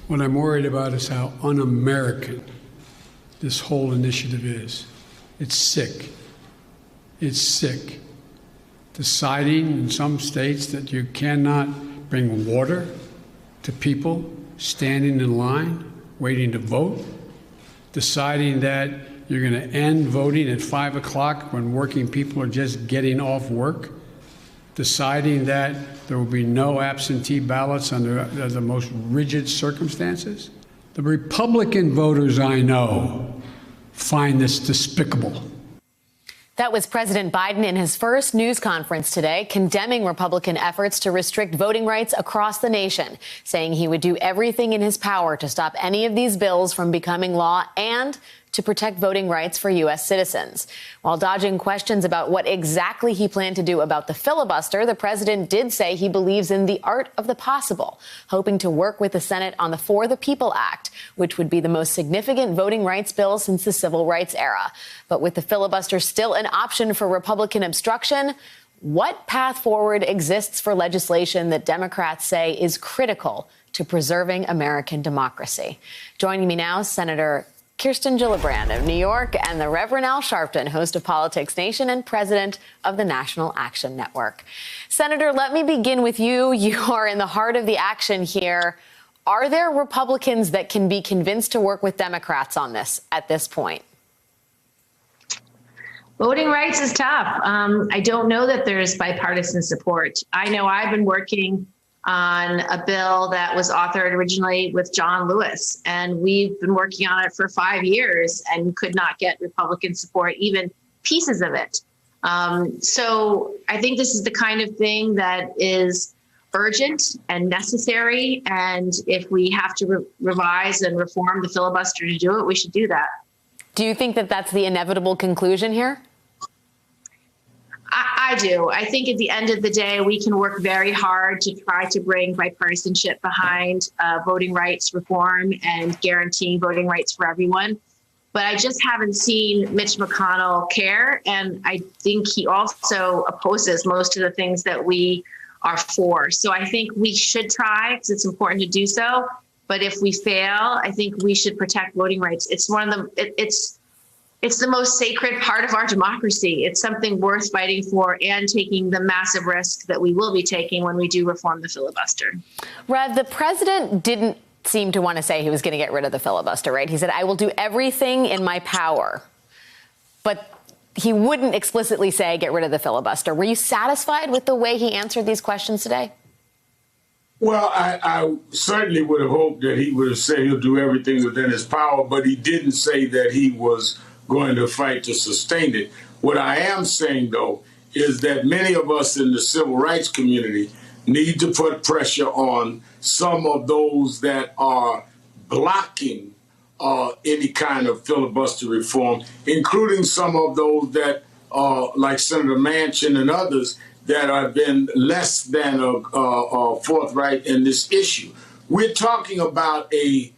What I'm worried about is how un-American this whole initiative is. It's sick. It's sick. Deciding in some states that you cannot bring water to people standing in line, waiting to vote. Deciding that you're going to end voting at 5 o'clock when working people are just getting off work. Deciding that there will be no absentee ballots under the most rigid circumstances. The Republican voters I know find this despicable. That was President Biden in his first news conference today, condemning Republican efforts to restrict voting rights across the nation, saying he would do everything in his power to stop any of these bills from becoming law and to protect voting rights for U.S. citizens. While dodging questions about what exactly he planned to do about the filibuster, the president did say he believes in the art of the possible, hoping to work with the Senate on the For the People Act, which would be the most significant voting rights bill since the civil rights era. But with the filibuster still an option for Republican obstruction, what path forward exists for legislation that Democrats say is critical to preserving American democracy? Joining me now, Senator Kirsten Gillibrand of New York and the Reverend Al Sharpton, host of Politics Nation and president of the National Action Network. Senator, let me begin with you. You are in the heart of the action here. Are there Republicans that can be convinced to work with Democrats on this at this point? Voting rights is tough. I don't know that there's bipartisan support. I know I've been working on a bill that was authored originally with John Lewis, and we've been working on it for 5 years and could not get Republican support, even pieces of it. So I think this is the kind of thing that is urgent and necessary. And if we have to revise and reform the filibuster to do it, we should do that. Do you think that that's the inevitable conclusion here? I do. I think at the end of the day, we can work very hard to try to bring bipartisanship behind voting rights reform and guaranteeing voting rights for everyone. But I just haven't seen Mitch McConnell care. And I think he also opposes most of the things that we are for. So I think we should try because it's important to do so. But if we fail, I think we should protect voting rights. It's one of the it's the most sacred part of our democracy. It's something worth fighting for and taking the massive risk that we will be taking when we do reform the filibuster. Rev, the president didn't seem to want to say he was going to get rid of the filibuster, right? He said, I will do everything in my power. But he wouldn't explicitly say get rid of the filibuster. Were you satisfied with the way he answered these questions today? Well, I certainly would have hoped that he would have said he'll do everything within his power, but he didn't say that he was going to fight to sustain it. What I am saying, though, is that many of us in the civil rights community need to put pressure on some of those that are blocking any kind of filibuster reform, including some of those that like Senator Manchin and others that have been less than forthright in this issue. We're talking about a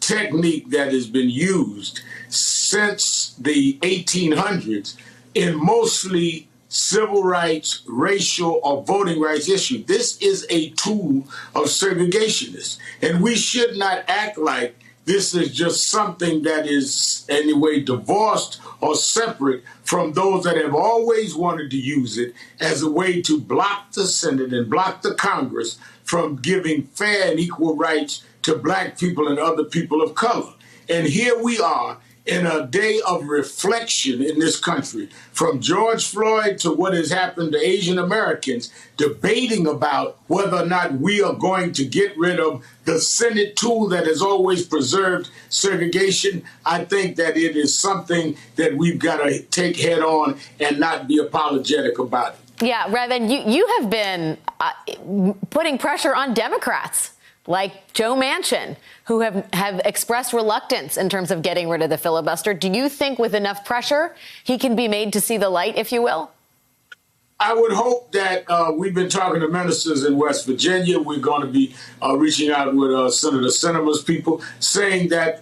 technique that has been used since the 1800s in mostly civil rights, racial, or voting rights issues. This is a tool of segregationists, and we should not act like this is just something that is anyway divorced or separate from those that have always wanted to use it as a way to block the Senate and block the Congress from giving fair and equal rights to Black people and other people of color. And here we are in a day of reflection in this country, from George Floyd to what has happened to Asian Americans, debating about whether or not we are going to get rid of the Senate tool that has always preserved segregation. I think that it is something that we've got to take head on and not be apologetic about it. Yeah, Reverend, you have been putting pressure on Democrats like Joe Manchin, who have expressed reluctance in terms of getting rid of the filibuster. Do you think with enough pressure, he can be made to see the light, if you will? I would hope that we've been talking to ministers in West Virginia. We're going to be reaching out with Senator Sinema's people, saying that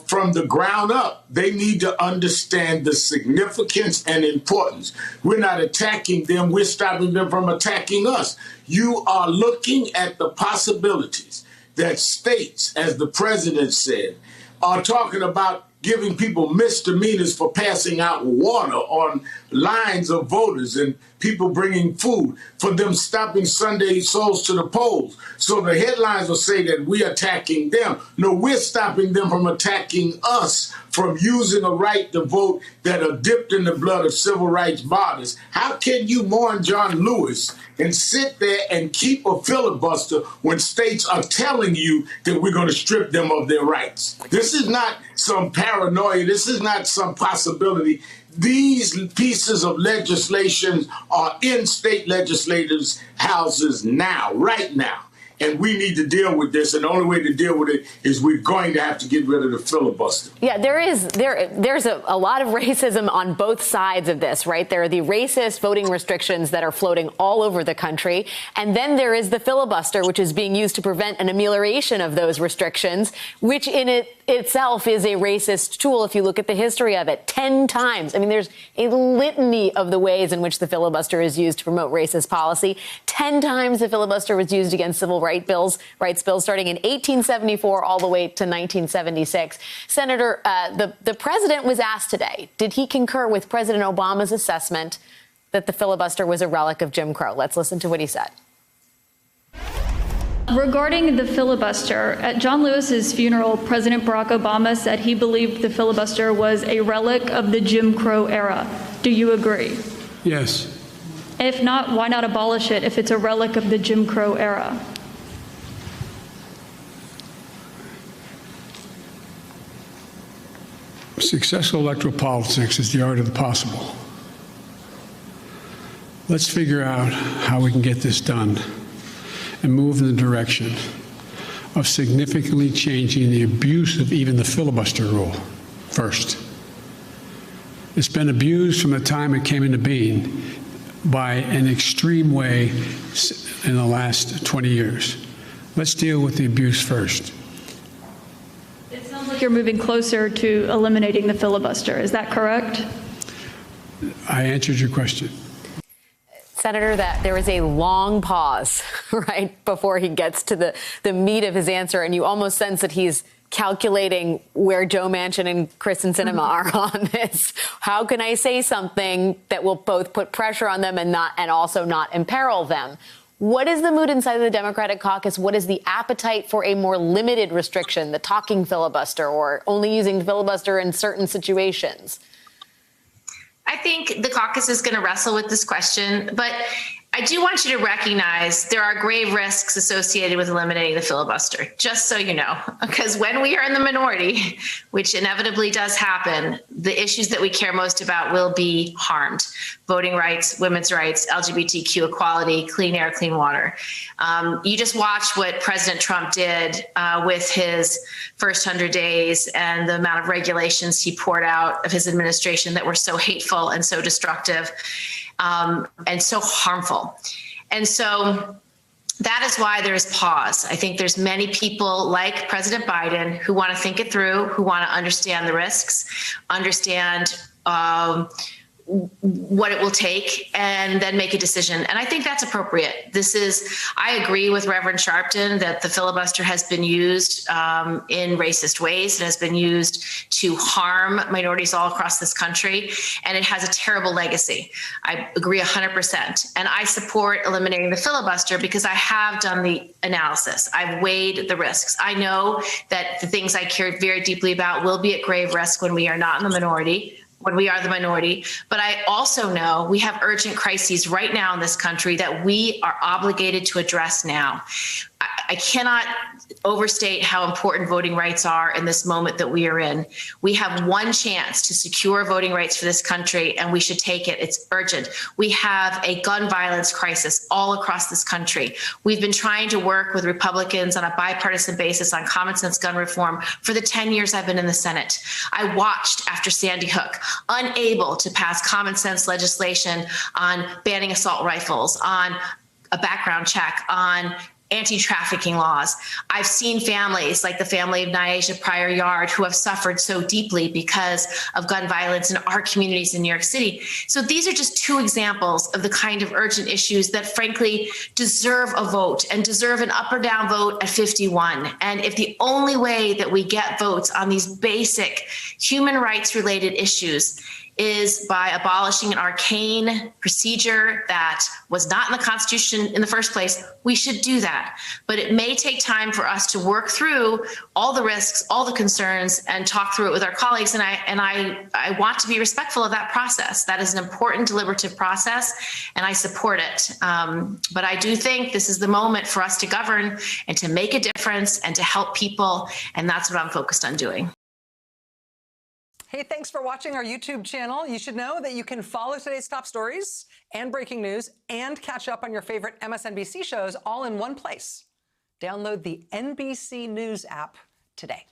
from the ground up, they need to understand the significance and importance. We're not attacking them. We're stopping them from attacking us. You are looking at the possibilities that states, as the president said, are talking about giving people misdemeanors for passing out water on lines of voters and people bringing food, for them stopping Sunday souls to the polls. So the headlines will say that we're attacking them. No, we're stopping them from attacking us, from using a right to vote that are dipped in the blood of civil rights martyrs. How can you mourn John Lewis and sit there and keep a filibuster when states are telling you that we're going to strip them of their rights? This is not some paranoia. This is not some possibility. These pieces of legislation are in state legislators' houses now, right now. And we need to deal with this. And the only way to deal with it is we're going to have to get rid of the filibuster. Yeah, there's a lot of racism on both sides of this, right? There are the racist voting restrictions that are floating all over the country. And then there is the filibuster, which is being used to prevent an amelioration of those restrictions, which in itself is a racist tool if you look at the history of it. 10 times. I mean, there's a litany of the ways in which the filibuster is used to promote racist policy. 10 times the filibuster was used against civil rights bills starting in 1874 all the way to 1976. Senator, the president was asked today, did he concur with President Obama's assessment that the filibuster was a relic of Jim Crow? Let's listen to what he said. Regarding the filibuster, at John Lewis's funeral, President Barack Obama said he believed the filibuster was a relic of the Jim Crow era. Do you agree? Yes. If not, why not abolish it if it's a relic of the Jim Crow era? Successful electoral politics is the art of the possible. Let's figure out how we can get this done and move in the direction of significantly changing the abuse of even the filibuster rule first. It's been abused from the time it came into being by an extreme way in the last 20 years. Let's deal with the abuse first. It sounds like you're moving closer to eliminating the filibuster. Is that correct? I answered your question. Senator, that there is a long pause, right, before he gets to the meat of his answer, and you almost sense that he's calculating where Joe Manchin and Kyrsten Sinema are on this. How can I say something that will both put pressure on them and also not imperil them? What is the mood inside of the Democratic caucus? What is the appetite for a more limited restriction, the talking filibuster, or only using filibuster in certain situations? I think the caucus is going to wrestle with this question, but I do want you to recognize there are grave risks associated with eliminating the filibuster, just so you know, because when we are in the minority, which inevitably does happen, the issues that we care most about will be harmed. Voting rights, women's rights, LGBTQ equality, clean air, clean water. You just watch what President Trump did with his first 100 days and the amount of regulations he poured out of his administration that were so hateful and so destructive. And so harmful. And so that is why there is pause. I think there's many people like President Biden who want to think it through, who want to understand the risks, understand what it will take, and then make a decision. And I think that's appropriate. I agree with Reverend Sharpton that the filibuster has been used in racist ways. It has been used to harm minorities all across this country, and it has a terrible legacy. I agree 100%. And I support eliminating the filibuster because I have done the analysis. I've weighed the risks. I know that the things I care very deeply about will be at grave risk when we are not in the minority, when we are the minority. But I also know we have urgent crises right now in this country that we are obligated to address now. I cannot overstate how important voting rights are in this moment that we are in. We have one chance to secure voting rights for this country, and we should take it. It's urgent. We have a gun violence crisis all across this country. We've been trying to work with Republicans on a bipartisan basis on common sense gun reform for the 10 years I've been in the Senate. I watched after Sandy Hook, unable to pass common sense legislation on banning assault rifles, on a background check, on anti-trafficking laws. I've seen families like the family of Nyasha Pryor Yard who have suffered so deeply because of gun violence in our communities in New York City. So these are just two examples of the kind of urgent issues that frankly deserve a vote and deserve an up or down vote at 51. And if the only way that we get votes on these basic human rights related issues is by abolishing an arcane procedure that was not in the Constitution in the first place, we should do that. But it may take time for us to work through all the risks, all the concerns, and talk through it with our colleagues. And I want to be respectful of that process. That is an important deliberative process, and I support it. But I do think this is the moment for us to govern and to make a difference and to help people, and that's what I'm focused on doing. Hey, thanks for watching our YouTube channel. You should know that you can follow today's top stories and breaking news and catch up on your favorite MSNBC shows all in one place. Download the NBC News app today.